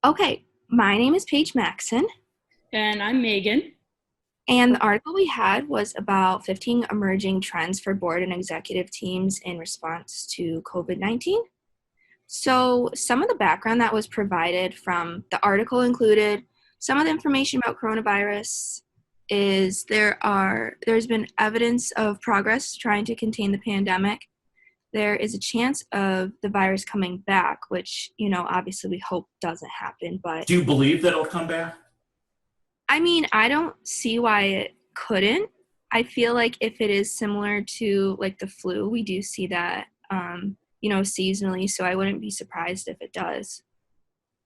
Okay, my name is Paige Maxon, And I'm Megan. and the article we had was about 15 emerging trends for board and executive teams in response to COVID-19. So, some of the background that was provided from the article included some of the information about coronavirus is there's been evidence of progress trying to contain the pandemic. There is a chance of the virus coming back, which, obviously we hope doesn't happen, but Do you believe that it'll come back? I mean, I don't see why it couldn't. I feel like if it is similar to like the flu, we do see that, seasonally. So I wouldn't be surprised if it does.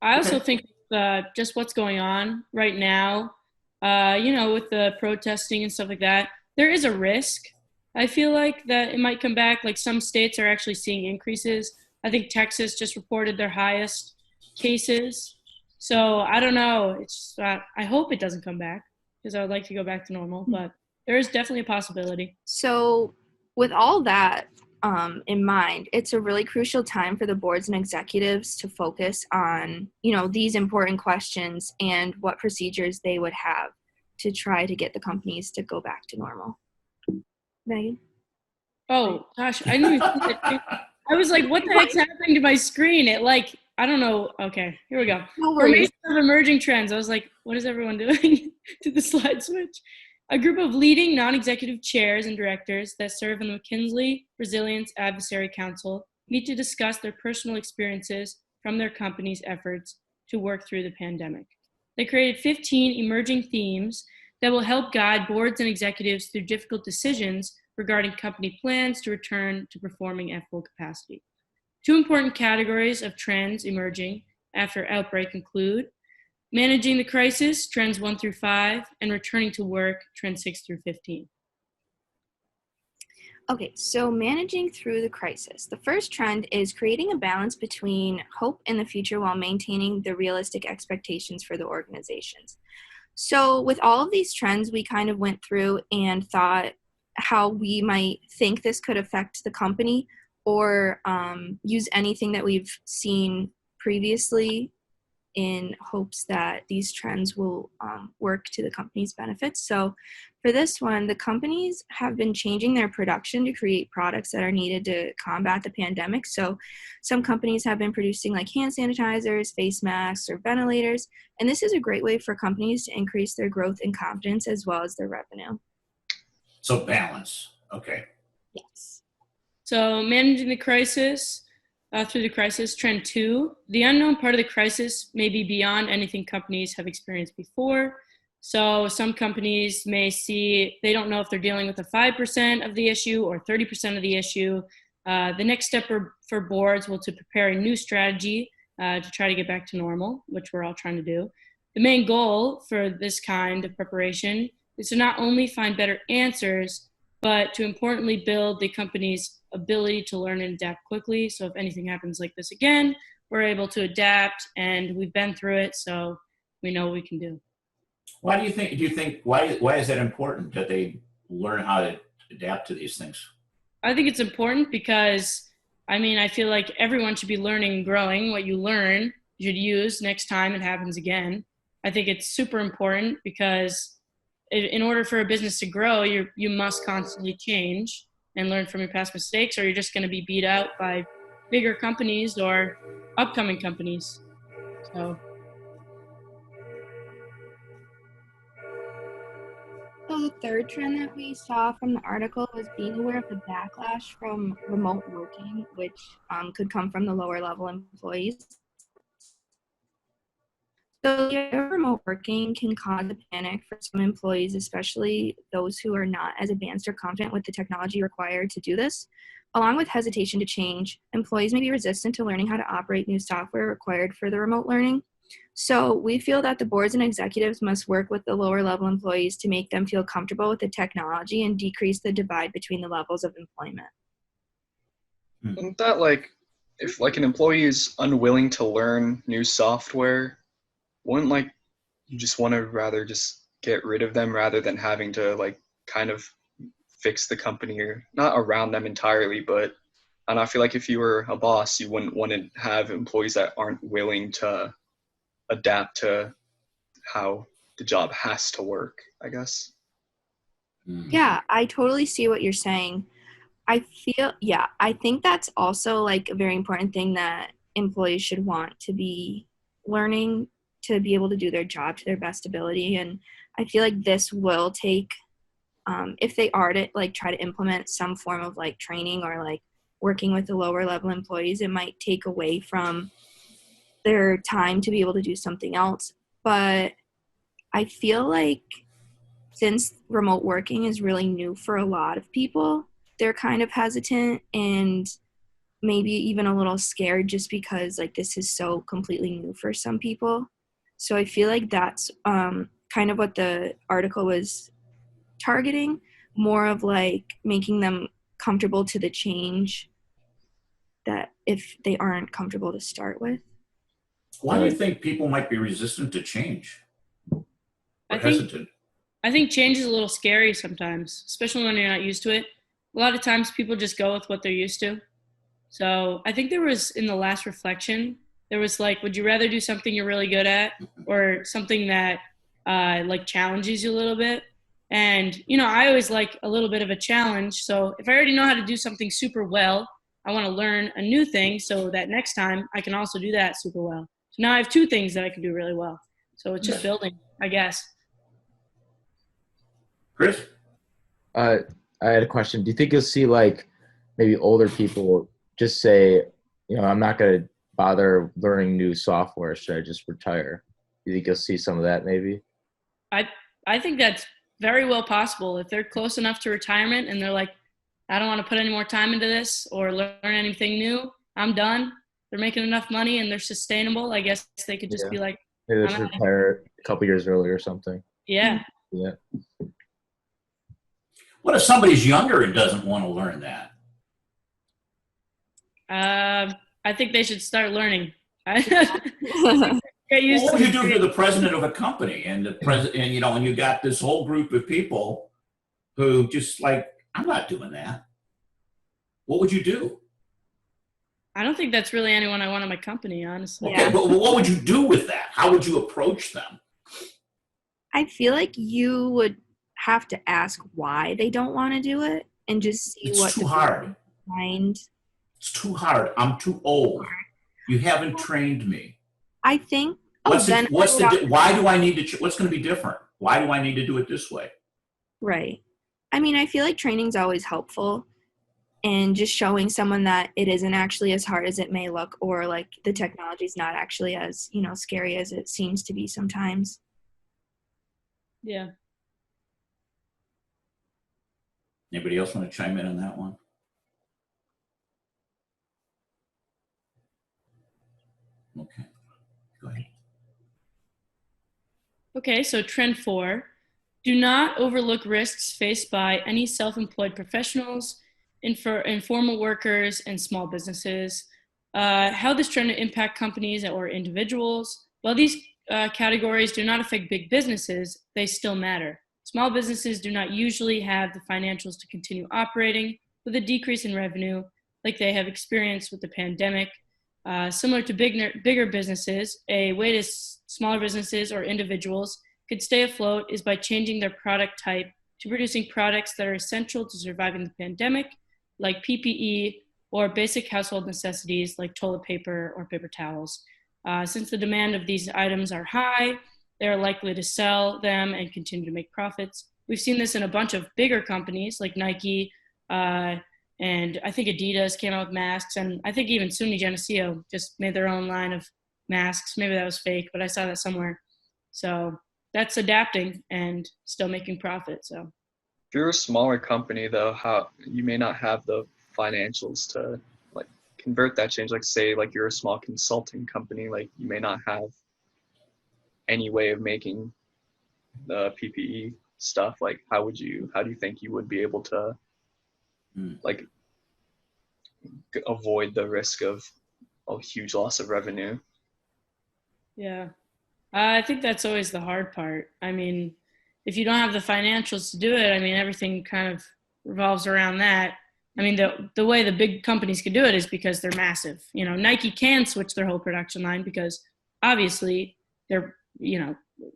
I also Okay. think just what's going on right now, with the protesting and stuff like that, there is a risk. I feel like that it might come back. Like some states are actually seeing increases. I think Texas just reported their highest cases. So I don't know. I hope it doesn't come back because I would like to go back to normal. But there is definitely a possibility. So, with all that in mind, it's a really crucial time for the boards and executives to focus on, these important questions and what procedures they would have to try to get the companies to go back to normal. Megan? Oh gosh, I didn't even see it. I was like, what the heck's happening to my screen? I don't know. Okay, here we go. No worries. Formation of emerging trends. I was like, what is everyone doing? To the slide switch. A group of leading non-executive chairs and directors that serve on the McKinsey Resilience Advisory Council meet to discuss their personal experiences from their company's efforts to work through the pandemic. They created 15 emerging themes that will help guide boards and executives through difficult decisions regarding company plans to return to performing at full capacity. Two important categories of trends emerging after outbreak include managing the crisis, trends 1 through 5, and returning to work, trends 6 through 15. Okay, so managing through the crisis. The first trend is creating a balance between hope in the future while maintaining the realistic expectations for the organizations. So, with all of these trends, we kind of went through and thought how we might think this could affect the company or use anything that we've seen previously in hopes that these trends will work to the company's benefits. So for this one, the companies have been changing their production to create products that are needed to combat the pandemic. So some companies have been producing like hand sanitizers, face masks, or ventilators. And this is a great way for companies to increase their growth and confidence as well as their revenue. So balance. Okay. Yes. So managing the crisis, through the crisis, trend 2, the unknown part of the crisis may be beyond anything companies have experienced before. So some companies may see, they don't know if they're dealing with a 5% of the issue or 30% of the issue. The next step for boards will to prepare a new strategy to try to get back to normal, which we're all trying to do. The main goal for this kind of preparation is to not only find better answers, but to importantly build the company's ability to learn and adapt quickly. So if anything happens like this again, we're able to adapt, and we've been through it, so we know what we can do. Why do you think why is that important that they learn how to adapt to these things? I think it's important because, I feel like everyone should be learning and growing. What you learn, you should use next time it happens again. I think it's super important because in order for a business to grow, you must constantly change and learn from your past mistakes, or you're just going to be beat out by bigger companies or upcoming companies. So The third trend that we saw from the article was being aware of the backlash from remote working, which could come from the lower level employees. So, yeah, remote working can cause a panic for some employees, especially those who are not as advanced or confident with the technology required to do this. Along with hesitation to change, employees may be resistant to learning how to operate new software required for the remote learning. So, we feel that the boards and executives must work with the lower level employees to make them feel comfortable with the technology and decrease the divide between the levels of employment. Isn't that like, if like an employee is unwilling to learn new software, wouldn't like you just want to rather just get rid of them rather than having to like kind of fix the company, or not around them entirely, but and I feel like if you were a boss, you wouldn't want to have employees that aren't willing to adapt to how the job has to work, I guess. Yeah, I totally see what you're saying. I think that's also like a very important thing that employees should want to be learning to be able to do their job to their best ability. And I feel like this will take, if they are to like try to implement some form of like training or like working with the lower level employees, it might take away from their time to be able to do something else. But I feel like since remote working is really new for a lot of people, they're kind of hesitant and maybe even a little scared just because like this is so completely new for some people. So I feel like that's kind of what the article was targeting, more of like making them comfortable to the change that if they aren't comfortable to start with. Why do you think people might be resistant to change I or think hesitant? I think change is a little scary sometimes, especially when you're not used to it. A lot of times people just go with what they're used to. So I think there was, in the last reflection, there was like, would you rather do something you're really good at or something that like challenges you a little bit? And, you know, I always like a little bit of a challenge. So if I already know how to do something super well, I want to learn a new thing so that next time I can also do that super well. So now I have two things that I can do really well. So it's just building, I guess. Chris? I had a question. Do you think you'll see like maybe older people just say, I'm not going to bother learning new software. Should I just retire? Do you think you'll see some of that maybe? I think that's very well possible. If they're close enough to retirement and they're like, I don't want to put any more time into this or learn anything new, I'm done. They're making enough money and they're sustainable. I guess they could just be like, maybe they should retire a couple years early or something. Yeah. Yeah. What if somebody's younger and doesn't want to learn that? I think they should start learning. Well, what would you do if you're the president of a company and and you got this whole group of people who just like, I'm not doing that. What would you do? I don't think that's really anyone I want in my company, honestly. Okay, but what would you do with that? How would you approach them? I feel like you would have to ask why they don't want to do it and just see It's what too hard. Mind. It's too hard. I'm too old. You haven't trained me. I think. Why do I need to? What's going to be different? Why do I need to do it this way? Right. I mean, I feel like training's always helpful, and just showing someone that it isn't actually as hard as it may look, or like the technology's not actually as scary as it seems to be sometimes. Yeah. Anybody else want to chime in on that one? Okay, go ahead. Okay, so trend 4, do not overlook risks faced by any self-employed professionals, informal workers, and small businesses. How this trend impact companies or individuals. While these categories do not affect big businesses, they still matter. Small businesses do not usually have the financials to continue operating with a decrease in revenue like they have experienced with the pandemic. Similar to bigger businesses, a way to smaller businesses or individuals could stay afloat is by changing their product type to producing products that are essential to surviving the pandemic, like PPE, or basic household necessities like toilet paper or paper towels. Since the demand of these items are high, they're likely to sell them and continue to make profits. We've seen this in a bunch of bigger companies like Nike, and I think Adidas came out with masks, and I think even SUNY Geneseo just made their own line of masks. Maybe that was fake, but I saw that somewhere. So that's adapting and still making profit. So if you're a smaller company, though, how you may not have the financials to like convert that change. Like say, like you're a small consulting company, like you may not have any way of making the PPE stuff. Like how do you think you would be able to like avoid the risk of a huge loss of revenue? Yeah, I think that's always the hard part. I mean, if you don't have the financials to do it, I mean, everything kind of revolves around that. I mean, the way the big companies can do it is because they're massive. Nike can switch their whole production line because obviously they're,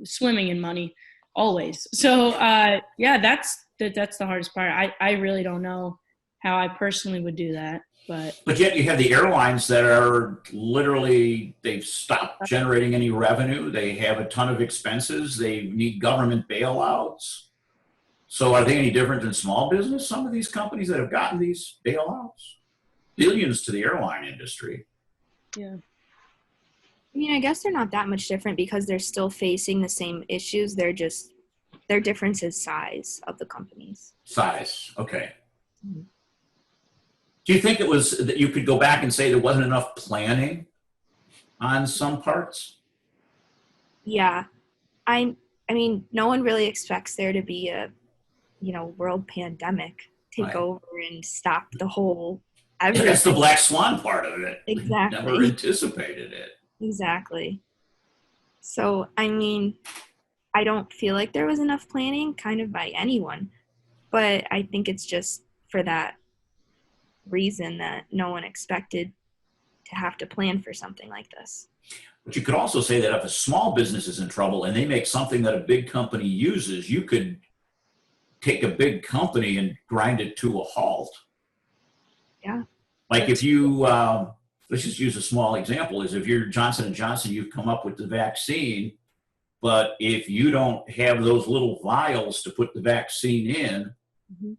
swimming in money always. So yeah, that's the hardest part. I really don't know how I personally would do that, but yet you have the airlines that are literally, they've stopped generating any revenue. They have a ton of expenses. They need government bailouts. So are they any different than small business? Some of these companies that have gotten these bailouts, billions to the airline industry. yeah. I mean, I guess they're not that much different because they're still facing the same issues. They're just, their difference is size of the companies. Size, okay. Mm-hmm. Do you think it was that you could go back and say there wasn't enough planning on some parts? Yeah. I mean, no one really expects there to be a, world pandemic take Right. over and stop the whole Yeah, everything. that's the black swan part of it. Exactly. Never anticipated it. Exactly. So, I mean, I don't feel like there was enough planning kind of by anyone, but I think it's just for that reason that no one expected to have to plan for something like this. But you could also say that if a small business is in trouble and they make something that a big company uses, you could take a big company and grind it to a halt. Yeah. Like if you, let's just use a small example, is if you're Johnson & Johnson, you've come up with the vaccine, but if you don't have those little vials to put the vaccine in, Mm-hmm.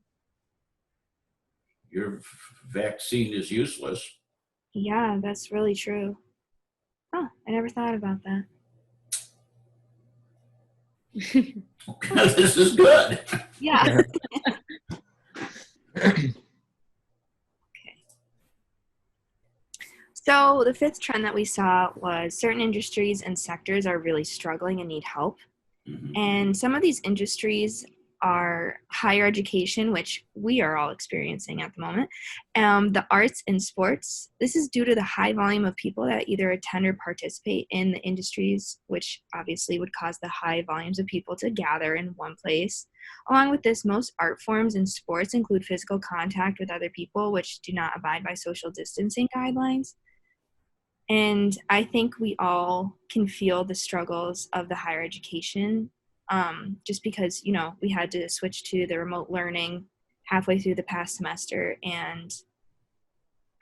your vaccine is useless. Yeah, that's really true. Huh, I never thought about that. This is good. Yeah. So the fifth trend that we saw was certain industries and sectors are really struggling and need help. Mhm. And some of these industries are higher education, which we are all experiencing at the moment, the arts and sports. This is due to the high volume of people that either attend or participate in the industries, which obviously would cause the high volumes of people to gather in one place. Along with this, most art forms and sports include physical contact with other people, which do not abide by social distancing guidelines. And I think we all can feel the struggles of the higher education, just because, we had to switch to the remote learning halfway through the past semester. And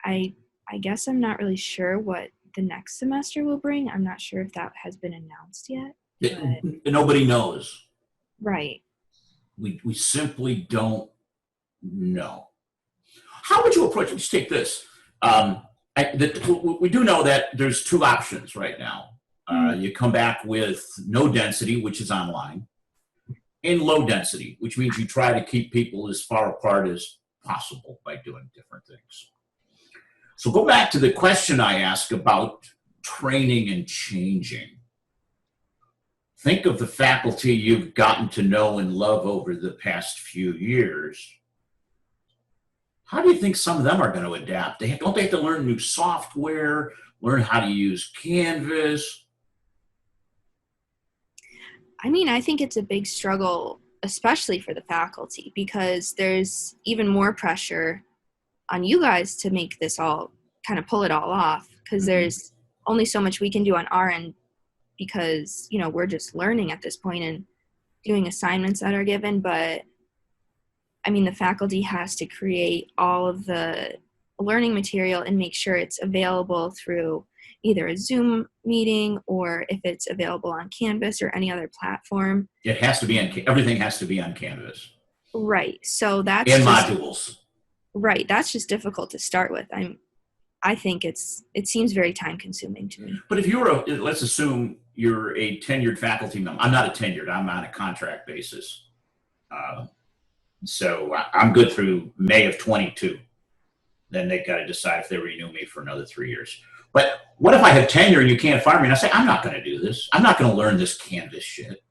I guess I'm not really sure what the next semester will bring. I'm not sure if that has been announced yet. Nobody knows. Right. We simply don't know. How would you approach it? Let's take this. We do know that there's two options right now. You come back with no density, which is online, and low density, which means you try to keep people as far apart as possible by doing different things. So go back to the question I asked about training and changing. Think of the faculty you've gotten to know and love over the past few years. How do you think some of them are going to adapt? Don't they have to learn new software, learn how to use Canvas? I mean, I think it's a big struggle, especially for the faculty, because there's even more pressure on you guys to make this all kind of pull it all off, because there's only so much we can do on our end because, we're just learning at this point and doing assignments that are given. But I mean, the faculty has to create all of the learning material and make sure it's available through either a Zoom meeting or if it's available on Canvas or any other platform. It has to be everything has to be on Canvas. Right. So that's and modules. Right. That's just difficult to start with. I think it seems very time consuming to me. But if let's assume you're a tenured faculty member. I'm not a tenured, I'm on a contract basis. So I'm good through May of 22. Then they've got to decide if they renew me for another 3 years. But what if I have tenure and you can't fire me? And I say, I'm not going to do this. I'm not going to learn this Canvas shit.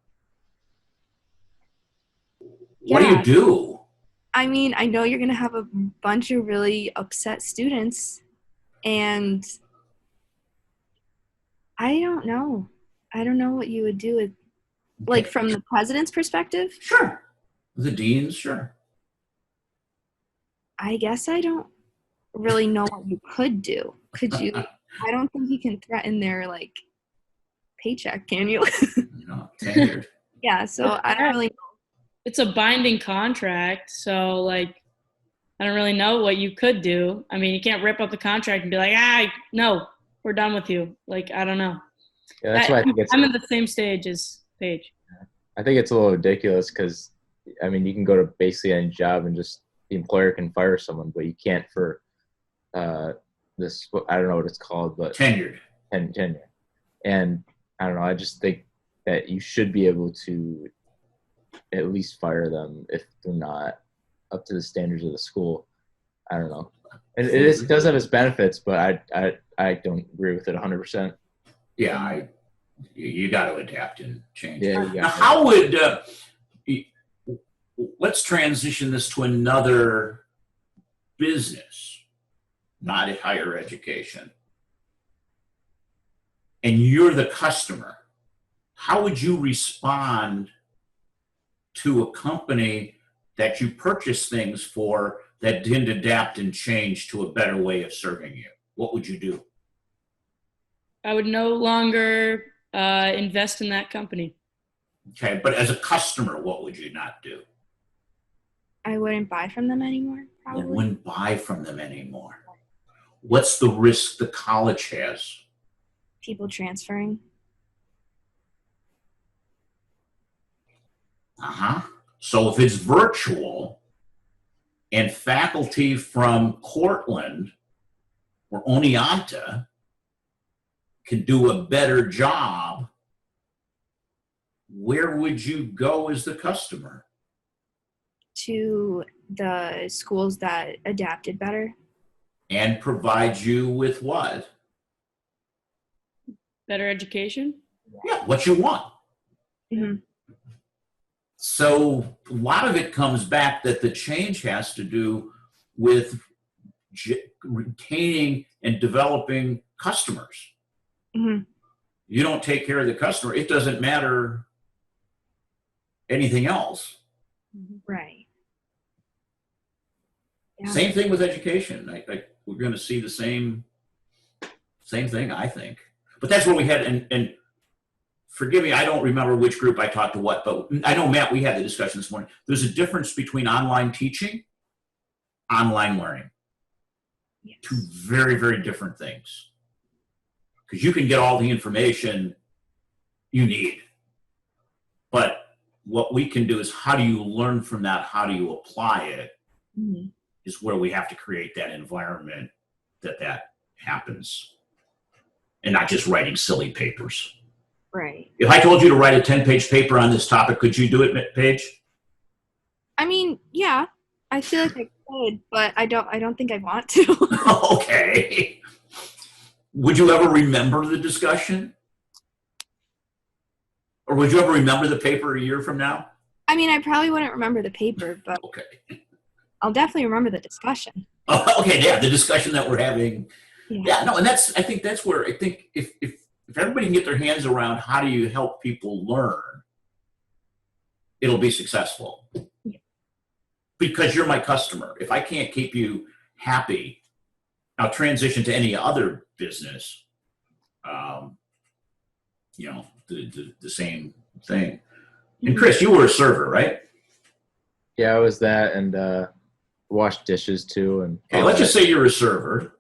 Yeah. What do you do? I mean, I know you're going to have a bunch of really upset students, and I don't know. I don't know what you would do with, like, from the president's perspective. Sure. The deans, sure. I guess I don't really know what you could do. Could you? I don't think you can threaten their, like, paycheck, can you? Tenured. Yeah, so I don't really know. It's a binding contract, so like I don't really know what you could do. I mean, you can't rip up the contract and be like, no, we're done with you. Like, I don't know. Yeah, that's why I think I'm in the same stage as Paige. I think it's a little ridiculous because, I mean, you can go to basically any job and just the employer can fire someone, but you can't for this. I don't know what it's called, but Tenured. Tenure. And I don't know. I just think that you should be able to at least fire them if they're not up to the standards of the school. I don't know. And it does have its benefits, but I don't agree with it 100%. Yeah, you got to adapt and change. Yeah, Now, how would let's transition this to another business, not a higher education, and you're the customer. How would you respond to a company that you purchase things for that didn't adapt and change to a better way of serving you? What would you do? I would no longer invest in that company. Okay, but as a customer, what would you not do? I wouldn't buy from them anymore, You probably. wouldn't buy from them anymore. What's the risk the college has? People transferring. So if it's virtual and faculty from Cortland or Oneonta can do a better job, where would you go as the customer? To the schools that adapted better. And provide you with what? Better education? Yeah, what you want. Mm-hmm. So a lot of it comes back that the change has to do with retaining and developing customers. Mm-hmm. You don't take care of the customer, it doesn't matter anything else. Right. Yeah. Same thing with education. We're going to see the same thing, I think. But that's what we had, and forgive me, I don't remember which group I talked to what, but I know, Matt, we had the discussion this morning. There's a difference between online teaching, online learning. Yes. Two very, very different things. Because you can get all the information you need. But what we can do is how do you learn from that? How do you apply it? Mm-hmm. Is where we have to create that environment that happens. And not just writing silly papers. Right. If I told you to write a 10-page paper on this topic, could you do it, Paige? I mean, yeah, I feel like I could, but I don't think I want to. Okay. Would you ever remember the discussion? Or would you ever remember the paper a year from now? I mean, I probably wouldn't remember the paper, but Okay. I'll definitely remember the discussion. Okay, yeah, the discussion that we're having. Yeah. Yeah, no, and I think that's where I think if everybody can get their hands around how do you help people learn, it'll be successful. Yeah. Because you're my customer. If I can't keep you happy, I'll transition to any other business. The same thing. And Chris, you were a server, right? Yeah, I was that, and washed dishes too. And Okay, let's just say you're a server,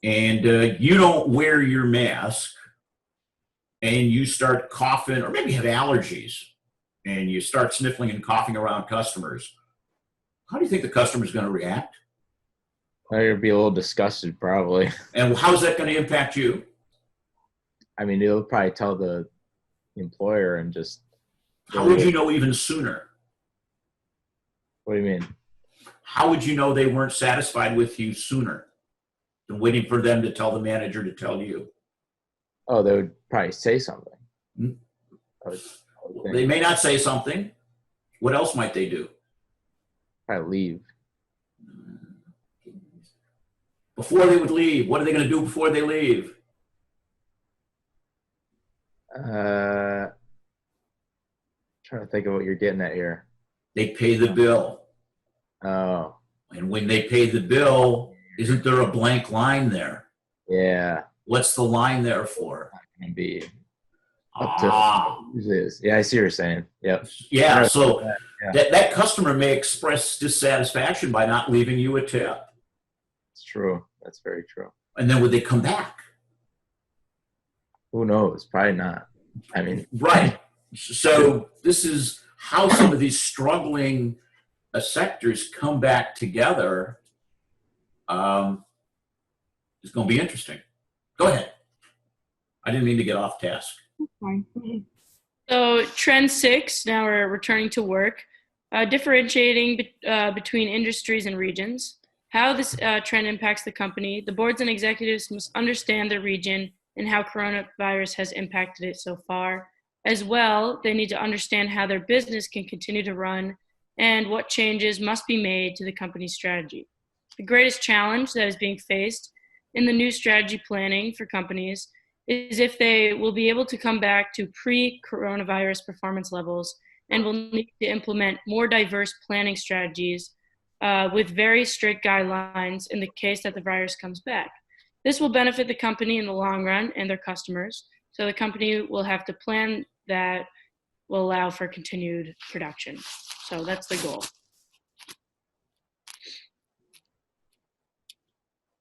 and you don't wear your mask, and you start coughing, or maybe you have allergies, and you start sniffling and coughing around customers. How do you think the customer's going to react? I'd be a little disgusted, probably. And how's that going to impact you? I mean, they'll probably tell the employer and just. How would you know even sooner? What do you mean? How would you know they weren't satisfied with you sooner than waiting for them to tell the manager to tell you? Oh, they would probably say something. Hmm? I would think. They may not say something. What else might they do? Probably leave. Before they would leave, what are they going to do before they leave? Trying to think of what you're getting at here. They pay the bill. Oh, And when they pay the bill, isn't there a blank line there? yeah. What's the line there for? Can be up to Ah, is. Yeah, I see what you're saying. Yep. yeah. So Yeah, that customer may express dissatisfaction by not leaving you a tip. it's true. That's very true. And then would they come back? Who knows? Probably not. I mean, Right. So this is how some of these struggling sectors come back together. It's going to be interesting. Go ahead. I didn't mean to get off task. Fine. So trend 6, now we're returning to work, differentiating between industries and regions. How this trend impacts the company. The boards and executives must understand their region and how coronavirus has impacted it so far. As well, they need to understand how their business can continue to run and what changes must be made to the company's strategy. The greatest challenge that is being faced in the new strategy planning for companies is if they will be able to come back to pre-coronavirus performance levels and will need to implement more diverse planning strategies with very strict guidelines in the case that the virus comes back. This will benefit the company in the long run and their customers, so the company will have to plan that will allow for continued production. So that's the goal.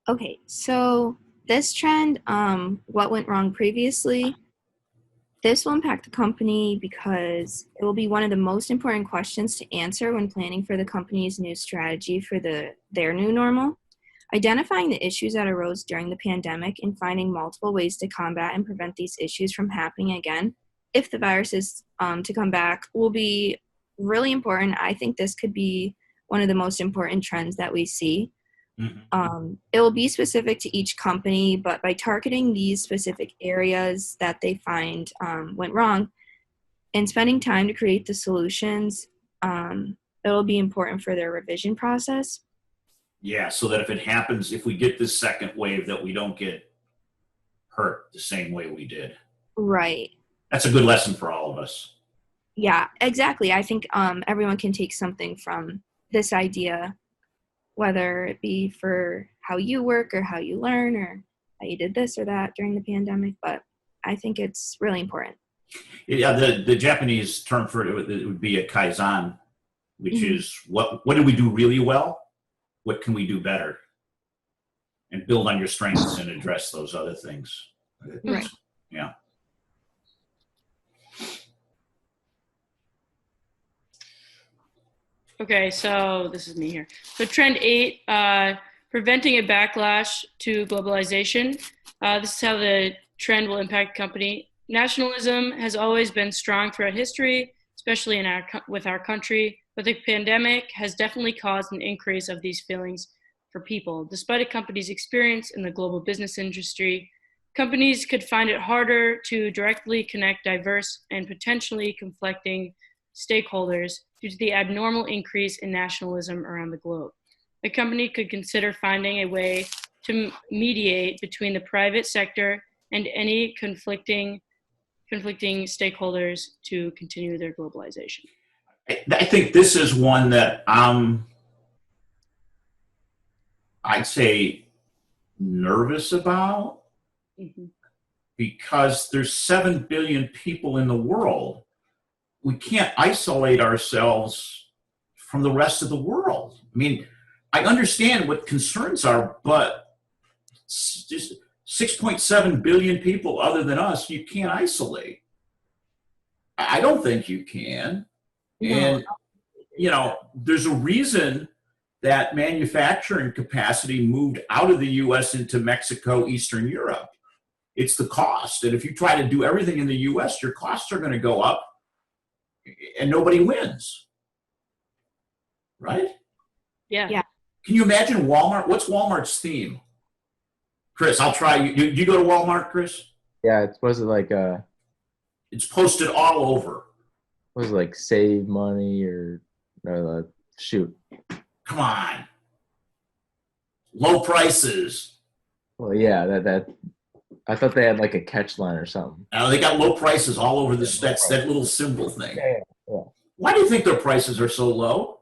Okay, so this trend, what went wrong previously, this will impact the company because it will be one of the most important questions to answer when planning for the company's new strategy for their new normal. Identifying the issues that arose during the pandemic and finding multiple ways to combat and prevent these issues from happening again, if the virus is to come back, will be really important. I think this could be one of the most important trends that we see. It will be specific to each company, but by targeting these specific areas that they find went wrong and spending time to create the solutions, it will be important for their revision process. Yeah, so that if it happens, if we get this second wave, that we don't get hurt the same way we did. Right. That's a good lesson for all of us. Yeah, exactly. I think everyone can take something from this idea, whether it be for how you work or how you learn or how you did this or that during the pandemic. But I think it's really important. Yeah, the Japanese term for it would be a kaizen, which is what did we do really well? What can we do better? And build on your strengths and address those other things. Right. Yeah. Okay, so this is me here. So trend 8, preventing a backlash to globalization. This is how the trend will impact company. Nationalism has always been strong throughout history, especially with our country, but the pandemic has definitely caused an increase of these feelings for people. Despite a company's experience in the global business industry, companies could find it harder to directly connect diverse and potentially conflicting stakeholders due to the abnormal increase in nationalism around the globe. The company could consider finding a way to mediate between the private sector and any conflicting stakeholders to continue their globalization. I think this is one that I'd say nervous about because there's 7 billion people in the world. We can't isolate ourselves from the rest of the world. I mean, I understand what concerns are, but just 6.7 billion people other than us, you can't isolate. I don't think you can. And, you know, there's a reason that manufacturing capacity moved out of the US into Mexico, Eastern Europe. It's the cost. And if you try to do everything in the US, your costs are going to go up and nobody wins. Right? Yeah. Can you imagine Walmart? What's Walmart's theme? Chris, I'll try. Do you go to Walmart, Chris? yeah, was it like It's posted all over. was it like save money or shoot? Come on. Low prices. Well, yeah, that I thought they had like a catch line or something. Now they got low prices all over the that's that little symbol thing. Yeah. Why do you think their prices are so low?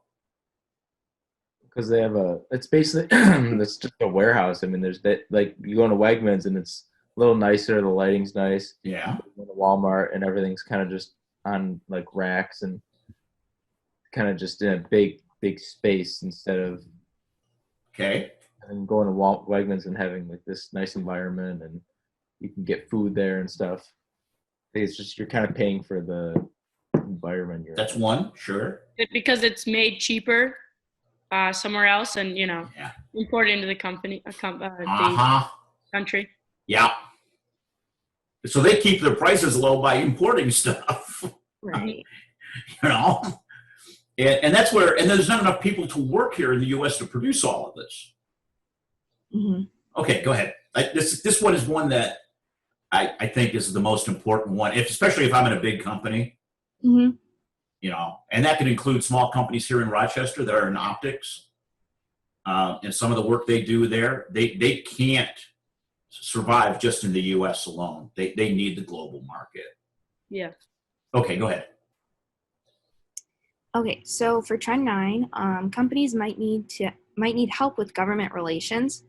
Because they have it's basically it's just a warehouse. I mean, there's that, like you go into Wegmans and it's little nicer. The lighting's nice. Yeah. In the Walmart and everything's kind of just on like racks and kind of just in a big space instead of Okay. going to Wegmans and having like this nice environment and you can get food there and stuff. I think it's just you're kind of paying for the environment you're That's in. one. Sure. Because it's made cheaper somewhere else, and Yeah. imported into the Uh-huh. country. Yeah. So they keep their prices low by importing stuff, Right. you know? And that's where, and there's not enough people to work here in the U.S. to produce all of this. Hmm. Okay, go ahead. This one is one that I think is the most important one, especially if I'm in a big company, Hmm. and that can include small companies here in Rochester that are in optics. And some of the work they do there, they can't survive just in the U.S. alone. They need the global market. Yeah. Okay, go ahead. Okay, so for Trend 9, companies might need help with government relations.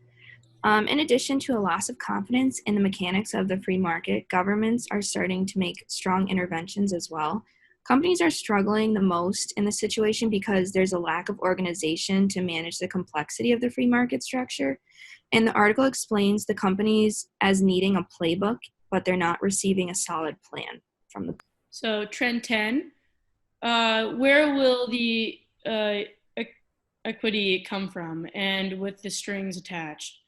In addition to a loss of confidence in the mechanics of the free market, governments are starting to make strong interventions as well. Companies are struggling the most in this situation because there's a lack of organization to manage the complexity of the free market structure. And the article explains the companies as needing a playbook, but they're not receiving a solid plan from the. So trend 10, where will the equity come from and with the strings attached?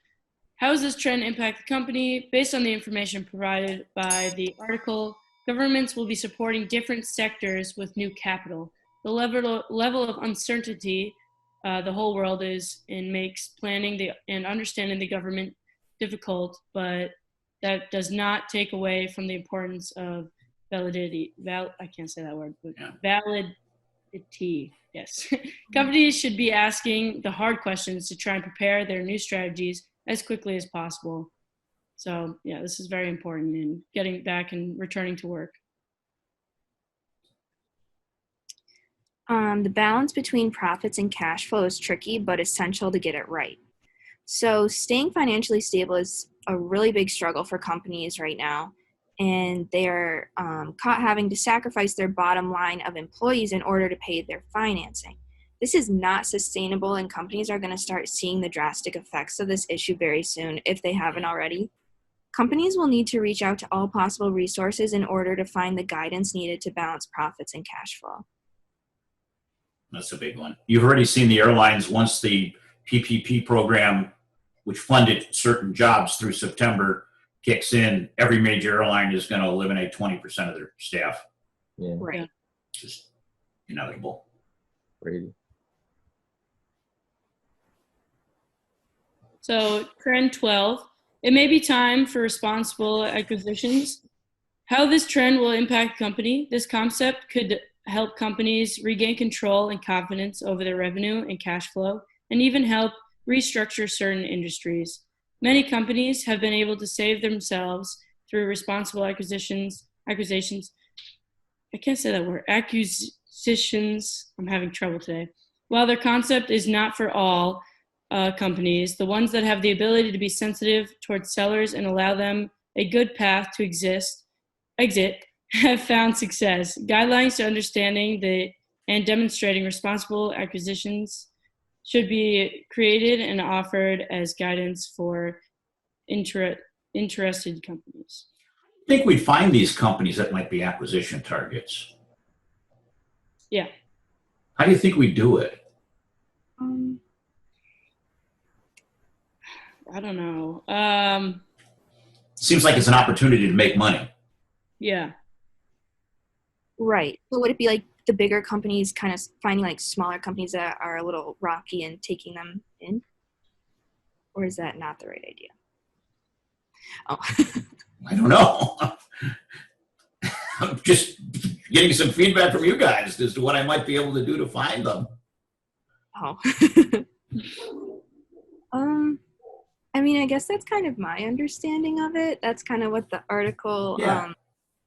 How does this trend impact the company? Based on the information provided by the article, governments will be supporting different sectors with new capital. The level of uncertainty the whole world is in makes planning and understanding the government difficult, but that does not take away from the importance of validity. I can't say that word, but validity. Yes. Companies should be asking the hard questions to try and prepare their new strategies as quickly as possible. So yeah, this is very important in getting back and returning to work. The balance between profits and cash flow is tricky, but essential to get it right. So staying financially stable is a really big struggle for companies right now, and they're caught having to sacrifice their bottom line of employees in order to pay their financing. This is not sustainable, and companies are going to start seeing the drastic effects of this issue very soon if they haven't already. Companies will need to reach out to all possible resources in order to find the guidance needed to balance profits and cash flow. That's a big one. You've already seen the airlines, once the PPP program, which funded certain jobs through September, kicks in, every major airline is going to eliminate 20% of their staff. Yeah, Right. It's just inevitable. Brady. So trend 12, it may be time for responsible acquisitions. How this trend will impact the company. This concept could help companies regain control and confidence over their revenue and cash flow, and even help restructure certain industries. Many companies have been able to save themselves through responsible acquisitions. I can't say that word. Acquisitions. I'm having trouble today. While their concept is not for all companies, the ones that have the ability to be sensitive towards sellers and allow them a good path to exit have found success. Guidelines to understanding and demonstrating responsible acquisitions should be created and offered as guidance for interested companies. I think we'd find these companies that might be acquisition targets. Yeah. How do you think we do it? I don't know. Seems like it's an opportunity to make money. Yeah. Right. So would it be like the bigger companies kind of finding like smaller companies that are a little rocky and taking them in? Or is that not the right idea? Oh. I don't know. I'm just getting some feedback from you guys as to what I might be able to do to find them. Oh. I mean, I guess that's kind of my understanding of it. That's kind of what the article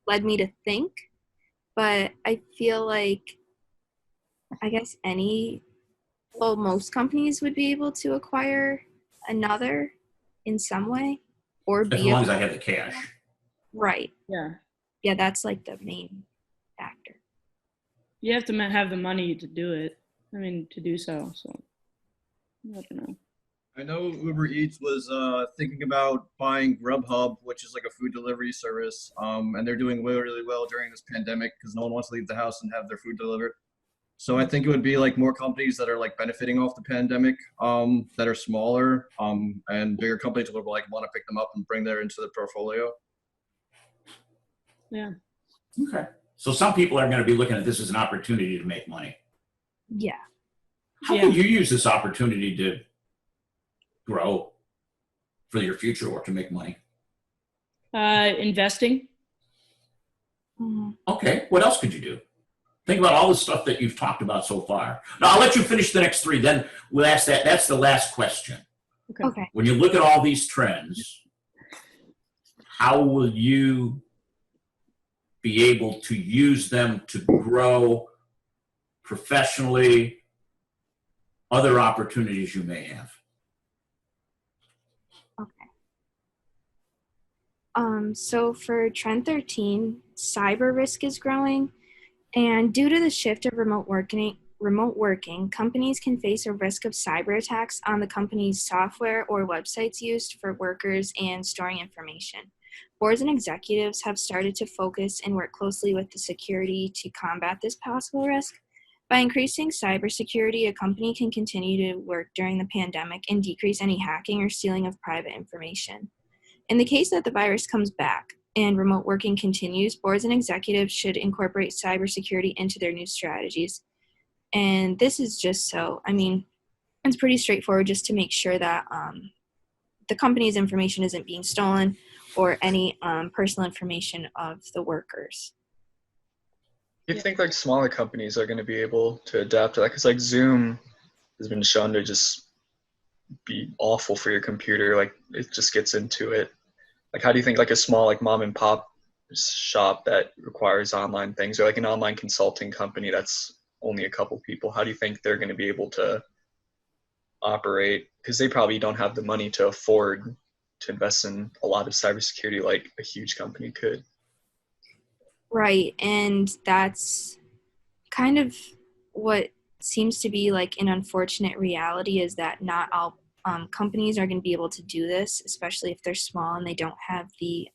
led me to think. But I feel like, I guess most companies would be able to acquire another in some way. or As be long a as I have the cash. right. Yeah. Yeah, that's like the main factor. You have to have the money to do it. I mean, to do so. So I don't know. I know Uber Eats was thinking about buying Grubhub, which is like a food delivery service, and they're doing really, really well during this pandemic because no one wants to leave the house and have their food delivered. So I think it would be like more companies that are like benefiting off the pandemic, that are smaller, and bigger companies will like want to pick them up and bring that into the portfolio. Yeah. Okay. So some people are going to be looking at this as an opportunity to make money. Yeah. How Yeah. could you use this opportunity to grow for your future or to make money? Investing. Mhm. Okay. What else could you do? Think about all the stuff that you've talked about so far. Now, I'll let you finish the next three. Then we'll ask that. That's the last question. Okay. When you look at all these trends, how will you be able to use them to grow professionally, other opportunities you may have? Okay. So for Trend 13, cyber risk is growing, and due to the shift of remote working, companies can face a risk of cyber attacks on the company's software or websites used for workers and storing information. Boards and executives have started to focus and work closely with the security to combat this possible risk. By increasing cybersecurity, a company can continue to work during the pandemic and decrease any hacking or stealing of private information. In the case that the virus comes back and remote working continues, boards and executives should incorporate cybersecurity into their new strategies. And this is just so, I mean, it's pretty straightforward just to make sure that the company's information isn't being stolen or any personal information of the workers. Do you think like smaller companies are going to be able to adapt to that? Because like Zoom has been shown to just be awful for your computer. Like it just gets into it. Like how do you think like a small like mom and pop shop that requires online things, or like an online consulting company that's only a couple people, how do you think they're going to be able to operate? Because they probably don't have the money to afford to invest in a lot of cybersecurity like a huge company could. Right, and that's kind of what seems to be like an unfortunate reality, is that not all companies are going to be able to do this, especially if they're small and they don't have the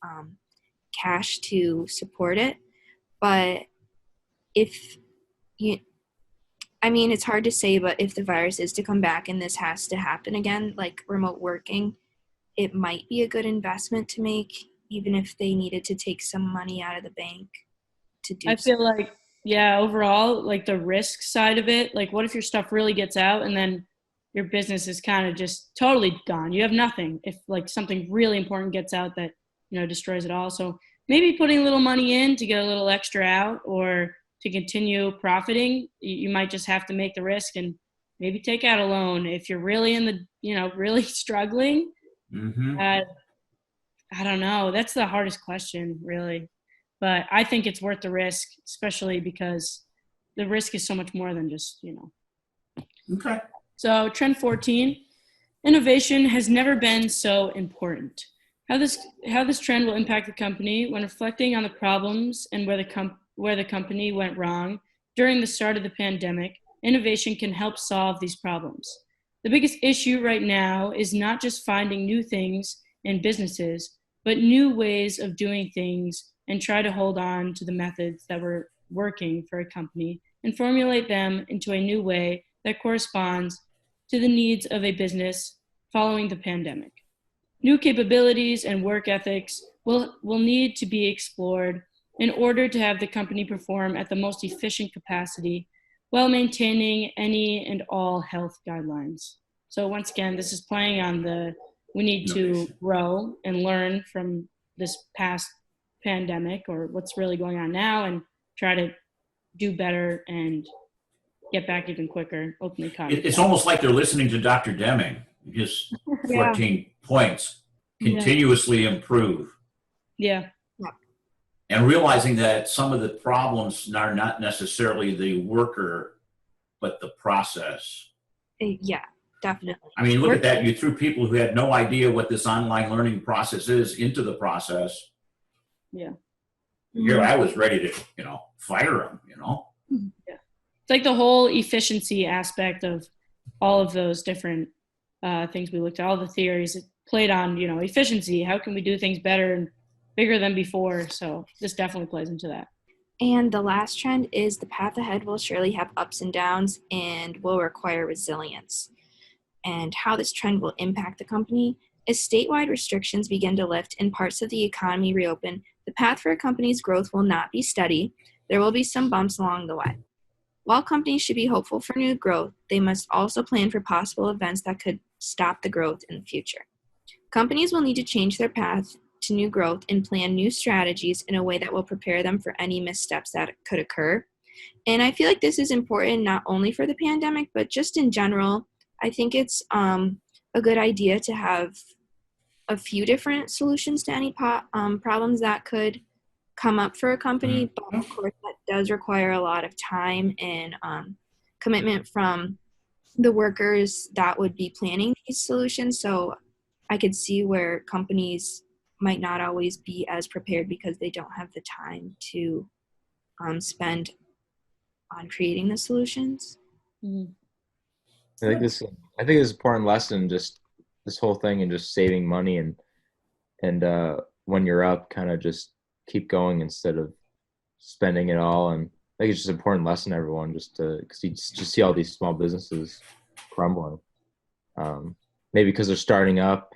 cash to support it. But if you, I mean, it's hard to say, but if the virus is to come back and this has to happen again, like remote working, it might be a good investment to make, even if they needed to take some money out of the bank to do I so. feel like, yeah, overall, like the risk side of it, like what if your stuff really gets out and then your business is kind of just totally gone? You have nothing if like something really important gets out that, you know, destroys it all. So maybe putting a little money in to get a little extra out, or to continue profiting, you might just have to make the risk and maybe take out a loan if you're really in the, you know, really struggling. Mm-hmm. I don't know. That's the hardest question, really. But I think it's worth the risk, especially because the risk is so much more than just, you know. Okay. So trend 14, innovation has never been so important. How this trend will impact the company when reflecting on the problems and where the company went wrong during the start of the pandemic, innovation can help solve these problems. The biggest issue right now is not just finding new things in businesses, but new ways of doing things, and try to hold on to the methods that were working for a company and formulate them into a new way that corresponds to the needs of a business following the pandemic. New capabilities and work ethics will need to be explored in order to have the company perform at the most efficient capacity while maintaining any and all health guidelines. So once again, this is playing on we need to grow and learn from this past pandemic or what's really going on now, and try to do better and get back even quicker, open the economy. It's almost like they're listening to Dr. Deming, his 14 points, continuously improve. Yeah. And realizing that some of the problems are not necessarily the worker, but the process. Yeah. definitely. I mean, look at that. You threw people who had no idea what this online learning process is into the process. Yeah. Here I was ready to, fire them, Yeah. It's like the whole efficiency aspect of all of those different things we looked at, all the theories. It played on, efficiency. How can we do things better and bigger than before? So this definitely plays into that. And the last trend is the path ahead will surely have ups and downs and will require resilience. And how this trend will impact the company as statewide restrictions begin to lift and parts of the economy reopen, the path for a company's growth will not be steady. There will be some bumps along the way. While companies should be hopeful for new growth, they must also plan for possible events that could stop the growth in the future. Companies will need to change their path to new growth and plan new strategies in a way that will prepare them for any missteps that could occur. And I feel like this is important not only for the pandemic, but just in general. I think it's a good idea to have a few different solutions to any problems that could come up for a company. But of course, that does require a lot of time and commitment from the workers that would be planning these solutions. So I could see where companies might not always be as prepared because they don't have the time to spend on creating the solutions. Mm-hmm. I think this is an important lesson, just this whole thing and just saving money and when you're up, kind of just keep going instead of spending it all. And I think it's just an important lesson to everyone, because you just see all these small businesses crumbling. Maybe because they're starting up,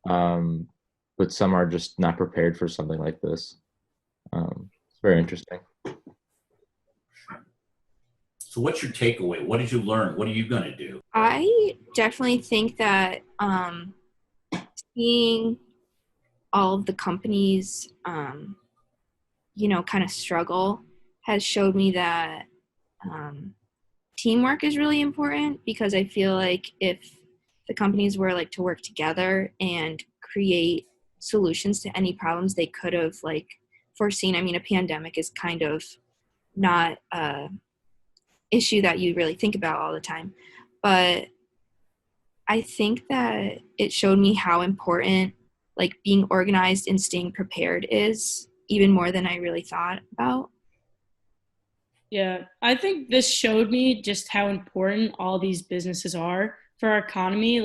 but some are just not prepared for something like this. It's very interesting. So what's your takeaway? What did you learn? What are you going to do? I definitely think that seeing all of the companies, kind of struggle has showed me that teamwork is really important, because I feel like if the companies were to work together and create solutions to any problems they could have foreseen. I mean, a pandemic is kind of not issue that you really think about all the time, but I think that it showed me how important being organized and staying prepared is, even more than I really thought about. Yeah, I think this showed me just how important all these businesses are for our economy.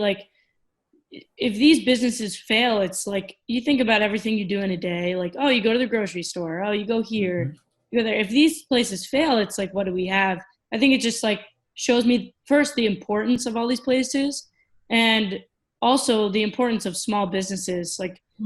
If these businesses fail, it's you think about everything you do in a day, oh, you go to the grocery store, oh, you go here, you go there. If these places fail, it's what do we have? I think it just shows me first the importance of all these places, and also the importance of small businesses.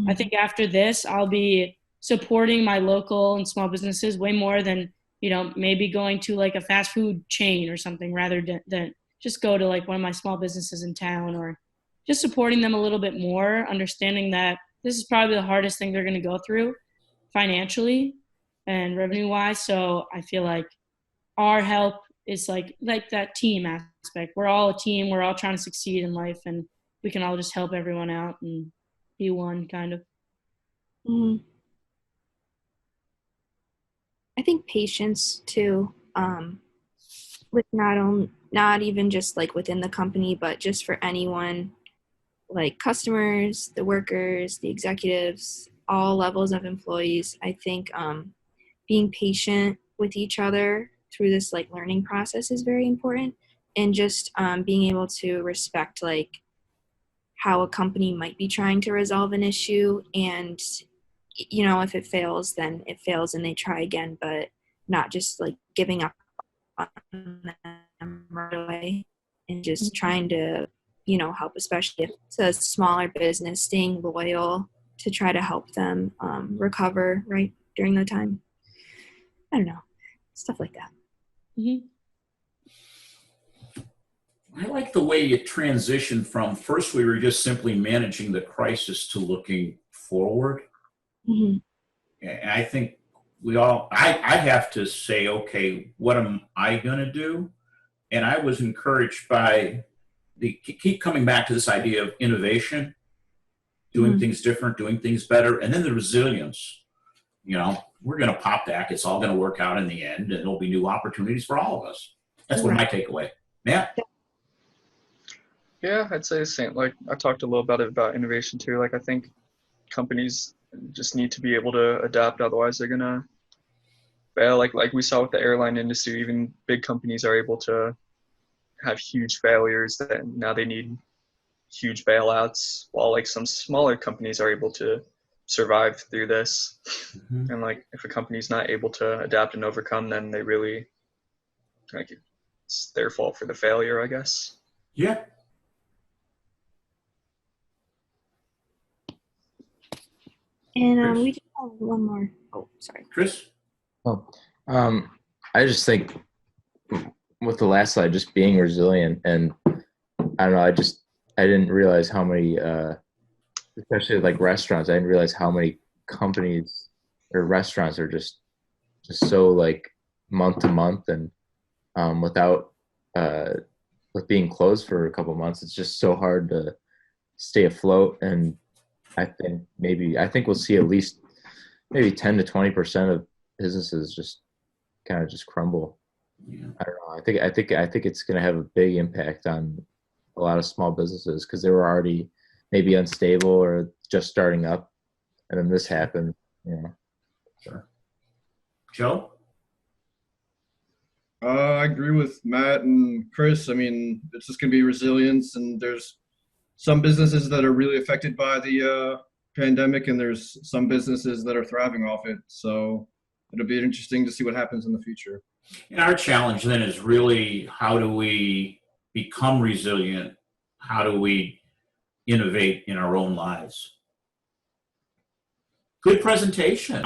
I think after this, I'll be supporting my local and small businesses way more than, maybe going to a fast food chain or something, rather than just go to one of my small businesses in town, or just supporting them a little bit more, understanding that this is probably the hardest thing they're going to go through financially and revenue wise. So I feel like our help is like that team aspect. We're all a team. We're all trying to succeed in life, and we can all just help everyone out and be one, kind of. Mm-hmm. I think patience too, with not even just within the company, but just for anyone, customers, the workers, the executives, all levels of employees. I think being patient with each other through this learning process is very important, and just being able to respect how a company might be trying to resolve an issue, and if it fails, then it fails and they try again, but not just giving up on them right away, and just trying to help, especially if it's a smaller business, staying loyal to try to help them recover right during the time. I don't know, stuff like that. Mm-hmm. I like the way you transition from first we were just simply managing the crisis to looking forward. Mm-hmm. And I think I have to say, okay, what am I going to do? And I was encouraged by keep coming back to this idea of innovation, doing things different, doing things better, and then the resilience. We're going to pop back. It's all going to work out in the end, and there'll be new opportunities for all of us. That's what my takeaway. Yeah. Yeah, I'd say the same. Like I talked a little about innovation too. Like I think companies just need to be able to adapt, otherwise they're gonna fail. Like we saw with the airline industry, even big companies are able to have huge failures that now they need huge bailouts, while like some smaller companies are able to survive through this. Mhm. And like if a company's not able to adapt and overcome, then they really like it's their fault for the failure, I guess. Yeah. And Chris? we just have one more. Oh, sorry. Chris? Oh, I just think with the last slide, just being resilient, and I don't know, I didn't realize how many, especially like restaurants, I didn't realize how many companies or restaurants are just so like month to month, and without with being closed for a couple months, it's just so hard to stay afloat. And I think we'll see at least maybe 10 to 20% of businesses just kind of just crumble. Yeah. I don't know. I think it's going to have a big impact on a lot of small businesses because they were already maybe unstable or just starting up, and then this happened. Yeah. Sure. Joe? I agree with Matt and Chris. I mean, it's just going to be resilience, and there's some businesses that are really affected by the pandemic, and there's some businesses that are thriving off it. So it'll be interesting to see what happens in the future. And our challenge then is really how do we become resilient? How do we innovate in our own lives? Good presentation.